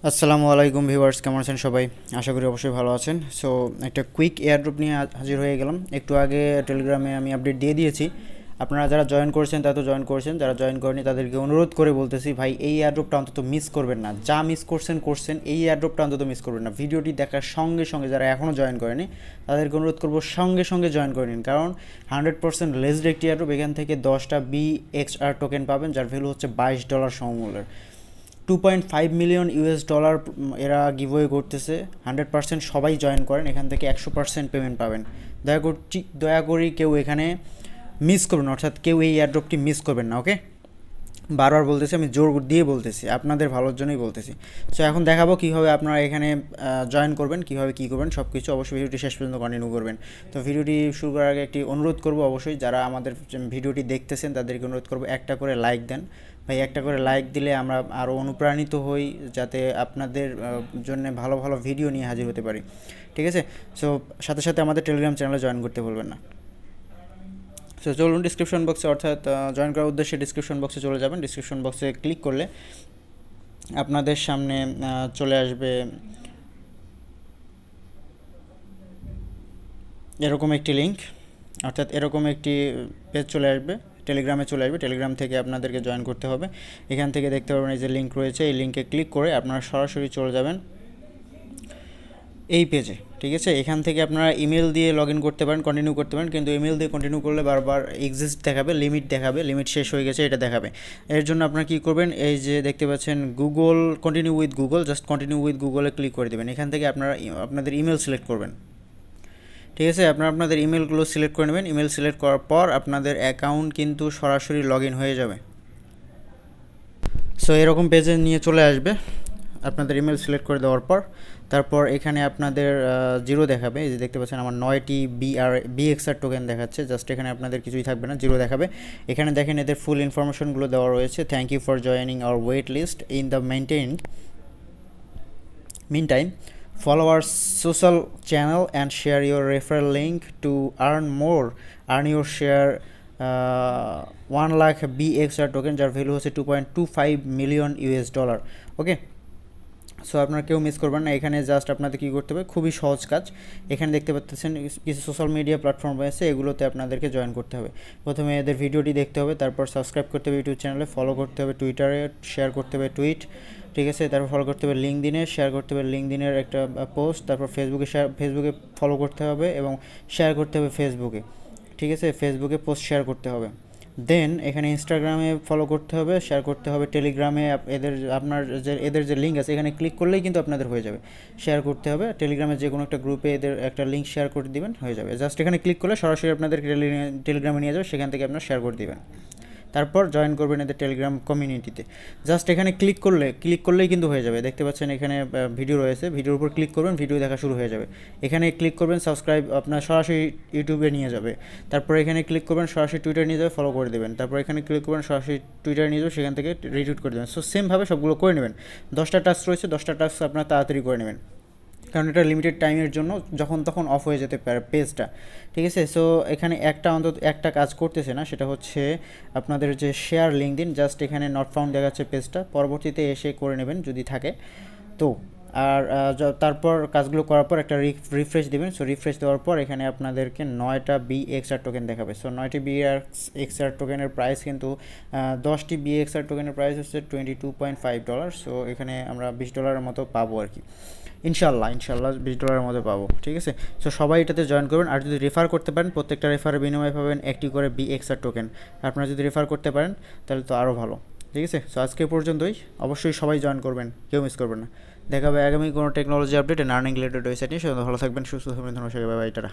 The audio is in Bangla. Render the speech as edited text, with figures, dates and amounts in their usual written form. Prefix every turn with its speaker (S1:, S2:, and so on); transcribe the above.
S1: আসসালামু আলাইকুম ভিউয়ার্স, কেমন আছেন সবাই? আশা করি অবশ্যই ভালো আছেন। সো একটা কুইক এয়ারড্রপ নিয়ে হাজির হয়ে গেলাম। একটু আগে টেলিগ্রামে আমি আপডেট দিয়ে দিয়েছি। আপনারা যারা জয়েন করেছেন তারা তো জয়েন করেছেন, যারা জয়েন করেনি তাদেরকে অনুরোধ করে বলতেছি, ভাই এই এয়ারড্রপটা অন্তত মিস করবেন না। যা মিস করছেন এই এয়ারড্রপটা অন্তত মিস করবেন না। ভিডিওটি দেখার সঙ্গে সঙ্গে যারা এখনও জয়েন করেনি তাদেরকে অনুরোধ করবো সঙ্গে সঙ্গে জয়েন করে নিন, কারণ 100% লেসড একটি এয়ারড্রপ। এখান থেকে 10টা BXR টোকেন পাবেন, যার ভ্যালু হচ্ছে $22 সমমূল্যের। 2.5 মিলিয়ন US ডলার এরা গিভওয়ে করতেছে। 100% সবাই জয়েন করেন, এখান থেকে 100% পেমেন্ট পাবেন। দয়া করি কেউ এখানে মিস করবেন, অর্থাৎ কেউ এই এয়ারড্রপটি মিস করবেন না, ওকে? বারবার বলতেছি, আমি জোর দিয়ে বলতেছি, আপনাদের ভালোর জন্যই বলতেছি। সো এখন দেখাবো কীভাবে আপনারা এখানে জয়েন করবেন, কীভাবে কী করবেন সব কিছু। অবশ্যই ভিডিওটি শেষ পর্যন্ত কন্টিনিউ করবেন। তো ভিডিওটি শুরু করার আগে একটি অনুরোধ করব, অবশ্যই যারা আমাদের ভিডিওটি দেখতেছেন তাদেরকে অনুরোধ করব একটা করে লাইক দেন। ভাই একটা করে লাইক দিলে আমরা আরও অনুপ্রাণিত হই, যাতে আপনাদের জন্য ভালো ভালো ভিডিও নিয়ে হাজির হতে পারি, ঠিক আছে? সো সাথে সাথে আমাদের টেলিগ্রাম চ্যানেলে জয়েন করতে ভুলবেন না। সো চলুন ডিসক্রিপশন বক্সে, অর্থাৎ জয়েন করার উদ্দেশ্যে ডিসক্রিপশন বক্সে চলে যাবেন। ডিসক্রিপশন বক্সে ক্লিক করলে আপনাদের সামনে চলে আসবে এরকম একটি লিঙ্ক, অর্থাৎ এরকম একটি পেজ চলে আসবে, টেলিগ্রামে চলে আসবে। টেলিগ্রাম থেকে আপনাদেরকে জয়েন করতে হবে। এখান থেকে দেখতে পারবেন এই যে লিঙ্ক রয়েছে, এই লিঙ্কে ক্লিক করে আপনারা সরাসরি চলে যাবেন এই পেজে, ঠিক আছে? এখান থেকে আপনারা ইমেল দিয়ে লগ ইন করতে পারেন, কন্টিনিউ করতে পারেন, কিন্তু ইমেল দিয়ে কন্টিনিউ করলে বারবার এক্সিস্ট দেখাবে, লিমিট দেখাবে, লিমিট শেষ হয়ে গেছে এটা দেখাবে। এর জন্য আপনারা কী করবেন, এই যে দেখতে পাচ্ছেন Google, continue with Google, just continue with গুগলে ক্লিক করে দেবেন। এখান থেকে আপনারা আপনাদের ইমেল সিলেক্ট করবেন, ঠিক আছে? আপনারা আপনাদের ইমেলগুলো সিলেক্ট করে নেবেন। ইমেল সিলেক্ট করার পর আপনাদের অ্যাকাউন্ট কিন্তু সরাসরি লগ ইন হয়ে যাবে। সো এরকম পেজে নিয়ে চলে আসবে আপনাদের ইমেল সিলেক্ট করে দেওয়ার পর। তারপর এখানে আপনাদের জিরো দেখাবে, এই যে দেখতে পাচ্ছেন আমার 9টি BXR টোকেন দেখাচ্ছে। জাস্ট এখানে আপনাদের কিছুই থাকবে না, জিরো দেখাবে। এখানে দেখেন এদের ফুল ইনফরমেশনগুলো দেওয়া রয়েছে। Thank you for joining our wait list in the meantime, follow our social channel and share your referral link to earn your share 1 lakh BXR token, যার ভ্যালু হচ্ছে 2.25 মিলিয়ন US ডলার, ওকে? সো আপনারা কেউ মিস করবেন না। এখানে জাস্ট আপনাদের কী করতে হবে, খুবই সহজ কাজ। এখানে দেখতে পাচ্ছেন কিছু সোশ্যাল মিডিয়া প্ল্যাটফর্ম রয়েছে, এগুলোতে আপনাদেরকে জয়েন করতে হবে। প্রথমে এদের ভিডিওটি দেখতে হবে, তারপর সাবস্ক্রাইব করতে হবে ইউটিউব চ্যানেলে, ফলো করতে হবে টুইটারে, শেয়ার করতে হবে টুইট, ঠিক আছে? তারপর ফলো করতে হবে লিঙ্কডিনে, শেয়ার করতে হবে লিঙ্কডিনের একটা পোস্ট, তারপর ফেসবুকে ফলো করতে হবে এবং শেয়ার করতে হবে ফেসবুকে, ঠিক আছে? ফেসবুকে পোস্ট শেয়ার করতে হবে। দেন এখানে ইনস্টাগ্রামে ফলো করতে হবে, শেয়ার করতে হবে। টেলিগ্রামে এদের যে লিঙ্ক আছে এখানে ক্লিক করলেই কিন্তু আপনাদের হয়ে যাবে। শেয়ার করতে হবে টেলিগ্রামে যে কোনো একটা গ্রুপে, এদের একটা লিঙ্ক শেয়ার করে দিবেন, হয়ে যাবে। জাস্ট এখানে ক্লিক করলে সরাসরি আপনাদের টেলিগ্রামে নিয়ে যাবে, সেখান থেকে আপনারা শেয়ার করে দিবেন। তারপর জয়েন করবেন এদের টেলিগ্রাম কমিউনিটিতে। জাস্ট এখানে ক্লিক করলেই কিন্তু হয়ে যাবে। দেখতে পাচ্ছেন এখানে ভিডিও রয়েছে, ভিডিওর উপর ক্লিক করবেন, ভিডিও দেখা শুরু হয়ে যাবে। এখানে ক্লিক করবেন সাবস্ক্রাইব, আপনার সরাসরি ইউটিউবে নিয়ে যাবে। তারপর এখানে ক্লিক করবেন, সরাসরি টুইটার নিয়ে যাবে, ফলো করে দেবেন। তারপর এখানে ক্লিক করবেন, সরাসরি টুইটার নিয়ে যাবে, সেখান থেকে রিটুইট করে দেবেন। সো সেমভাবে সবগুলো করে নেবেন। 10টা টাস্ক রয়েছে, 10টা টাস্ক আপনার তাড়াতাড়ি করে নেবেন, কারণ এটা লিমিটেড টাইমের জন্য, যখন তখন অফ হয়ে যেতে পারে পেজটা, ঠিক আছে? সো এখানে অন্তত একটা কাজ করতেছে না, সেটা হচ্ছে আপনাদের যে শেয়ার লিঙ্কডিন, জাস্ট এখানে নট ফাউন্ড দেখাচ্ছে পেজটা, পরবর্তীতে এসে করে নেবেন যদি থাকে তো। আর তারপর কাজগুলো করার পর একটা রিফ্রেশ দেবেন। সো রিফ্রেশ দেওয়ার পর এখানে আপনাদেরকে 9টা BXR টোকেন দেখাবে। সো 9টি BXR টোকেনের প্রাইস কিন্তু 10টি BXR টোকেনের প্রাইস হচ্ছে $22.5। সো এখানে আমরা $20 মতো পাবো আর কি, ইনশাল্লাহ $20 মতো পাবো, ঠিক আছে? সো সবাই এটাতে জয়েন করবেন। আর যদি রেফার করতে পারেন, প্রত্যেকটা রেফারের বিনিময়ে পাবেন একটি করে BXR টোকেন। আপনারা যদি রেফার করতে পারেন তাহলে তো আরও ভালো, ঠিক আছে? সো আজকে পর্যন্তই। অবশ্যই সবাই জয়েন করবেন, কেউ মিস করবেন না। দেখা হবে আগামী কোনো technology update and earning related website নিয়ে। ভালো থাকবেন, সুস্থ থাকবেন, ধন্যবাদ, বাই বাই, টাটা।